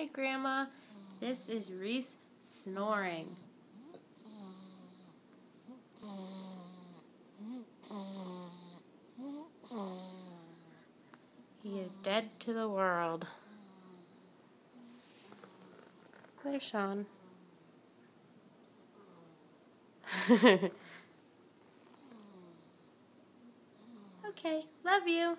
Hi, Grandma. This is Reese snoring. He is dead to the world. There's Sean. Okay, love you.